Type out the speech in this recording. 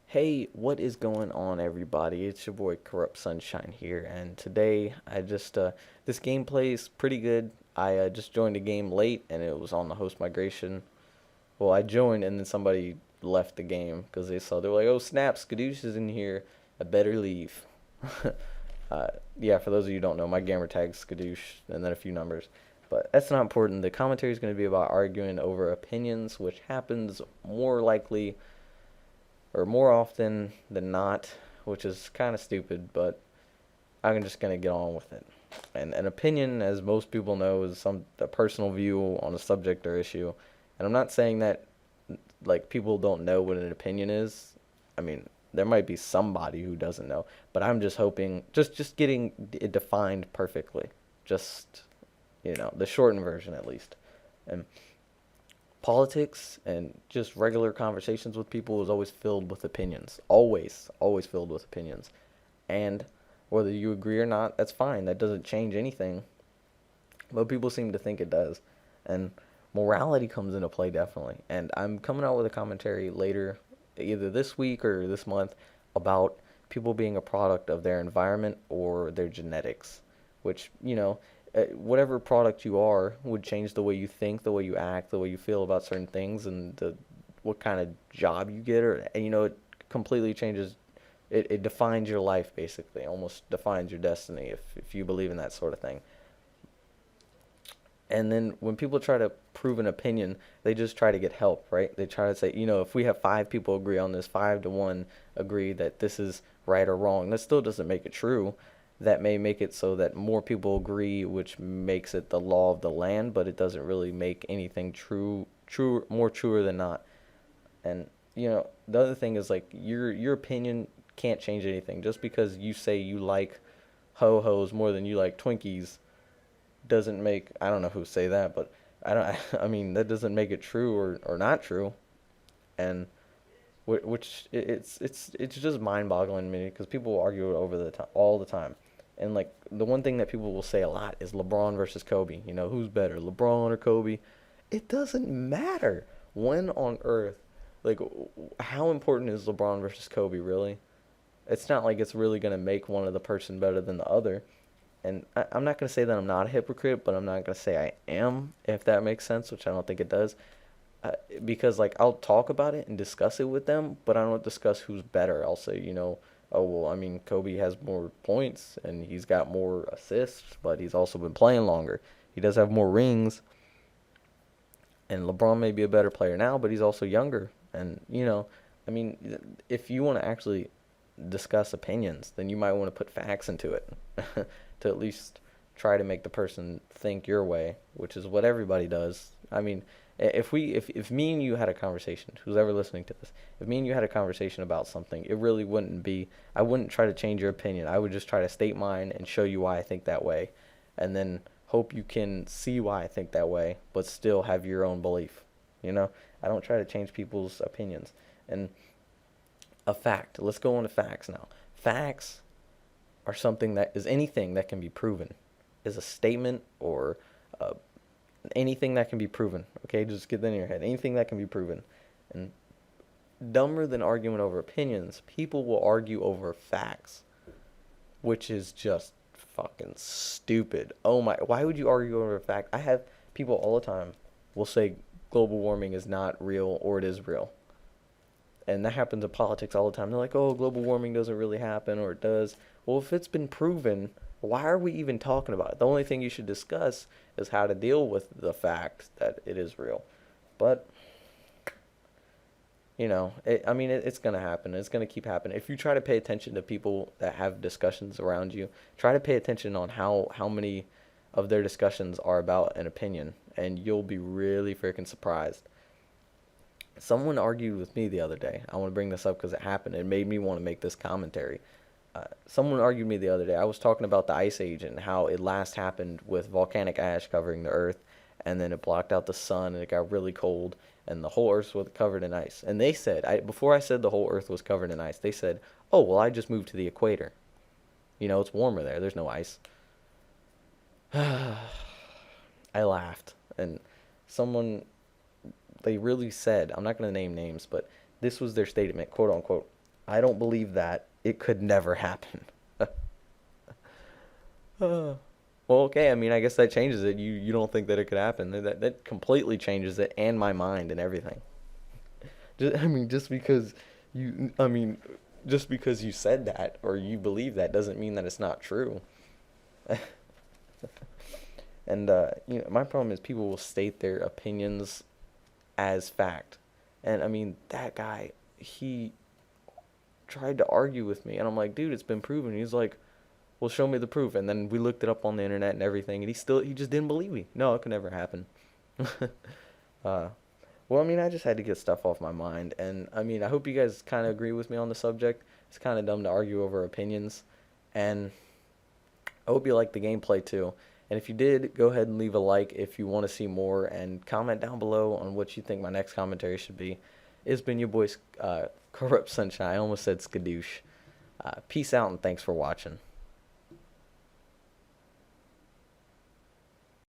Hey, what is going on, everybody? It's your boy Corrupt Sunshine here, and today this gameplay is pretty good. I just joined a game late, and it was on the host migration. Well, I joined, and then somebody left the game because they were like, "Oh snap, Skadoosh is in here. I better leave." uh, yeah, for those of you who don't know, my gamer tag's Skadoosh, and then a few numbers. But that's not important. The commentary is going to be about arguing over opinions, which happens more likely or more often than not, which is kind of stupid, but I'm just gonna get on with it. And an opinion, as most people know, is a personal view on a subject or issue. And I'm not saying that like people don't know what an opinion is. I mean, there might be somebody who doesn't know, but I'm just hoping just getting it defined perfectly. Just the shortened version at least. And politics and just regular conversations with people is always filled with opinions. Always filled with opinions. And whether you agree or not, that's fine. That doesn't change anything. But people seem to think it does. And morality comes into play definitely. And I'm coming out with a commentary later, either this week or this month, about people being a product of their environment or their genetics, which, whatever product you are would change the way you think, the way you act, the way you feel about certain things, and what kind of job you get, or it completely changes. It defines your life basically, almost defines your destiny if you believe in that sort of thing. And then when people try to prove an opinion, they just try to get help, right? They try to say, if we have five people agree on this, 5 to 1 agree that this is right or wrong. That still doesn't make it true. That may make it so that more people agree, which makes it the law of the land, but it doesn't really make anything more truer than not. And the other thing is, like, your opinion can't change anything. Just because you say you like ho hos more than you like Twinkies doesn't make, I don't know who say that, but I don't I mean that doesn't make it true or not true. And which it's just mind-boggling to me because people argue over the time all the time. And like the one thing that people will say a lot is LeBron versus Kobe. Who's better, LeBron or Kobe? It doesn't matter. When on earth, like, how important is LeBron versus Kobe really? It's not like it's really gonna make one of the person better than the other. And I'm not gonna say that I'm not a hypocrite, but I'm not gonna say I am, if that makes sense, which I don't think it does. Because like I'll talk about it and discuss it with them, but I don't discuss who's better. I'll say, oh well, I mean Kobe has more points and he's got more assists, but he's also been playing longer. He does have more rings, and LeBron may be a better player now, but he's also younger. And I mean, if you want to actually discuss opinions, then you might want to put facts into it to at least try to make the person think your way, which is what everybody does. I mean, if me and you had a conversation, who's ever listening to this, if me and you had a conversation about something, it really wouldn't be, I wouldn't try to change your opinion. I would just try to state mine and show you why I think that way, and then hope you can see why I think that way, but still have your own belief. I don't try to change people's opinions. And a fact, let's go on to facts now. Facts are something that is anything that can be proven, is a statement or uh, anything that can be proven. Okay, just get that in your head. Anything that can be proven. And dumber than arguing over opinions, people will argue over facts, which is just fucking stupid. Oh my, why would you argue over a fact? I have people all the time will say global warming is not real or it is real. And that happens in politics all the time. They're like, oh, global warming doesn't really happen or it does. Well, if it's been proven, why are we even talking about it? The only thing you should discuss is how to deal with the fact that it is real. But I mean, it's going to happen. It's going to keep happening. If you try to pay attention to people that have discussions around you, try to pay attention on how many of their discussions are about an opinion, and you'll be really freaking surprised. Someone argued with me the other day. I want to bring this up because it happened. It made me want to make this commentary. Someone argued with me the other day. I was talking about the Ice Age and how it last happened with volcanic ash covering the Earth, and then it blocked out the sun, and it got really cold, and the whole Earth was covered in ice. And they said, before I said the whole Earth was covered in ice, they said, "Oh, well, I just moved to the equator. It's warmer there. There's no ice." I laughed, and someone they really said, I'm not going to name names, but this was their statement, quote unquote. I don't believe that. It could never happen. Uh, well, okay. I mean, I guess that changes it. You don't think that it could happen. That completely changes it and my mind and everything. I mean, you, I mean, just because you said that or you believe that doesn't mean that it's not true. And my problem is people will state their opinions as fact. And I mean, that guy, he tried to argue with me, and I'm like, dude, it's been proven. He's like, well, show me the proof. And then we looked it up on the internet and everything, and he just didn't believe me. No, it could never happen. uh, well, I mean, I just had to get stuff off my mind, and I mean, I hope you guys kind of agree with me on the subject. It's kind of dumb to argue over opinions, and I hope you liked the gameplay too. And if you did, go ahead and leave a like if you want to see more, and comment down below on what you think my next commentary should be. It's been your boy, Corrupt Sunshine. I almost said Skadoosh. Peace out, and thanks for watching.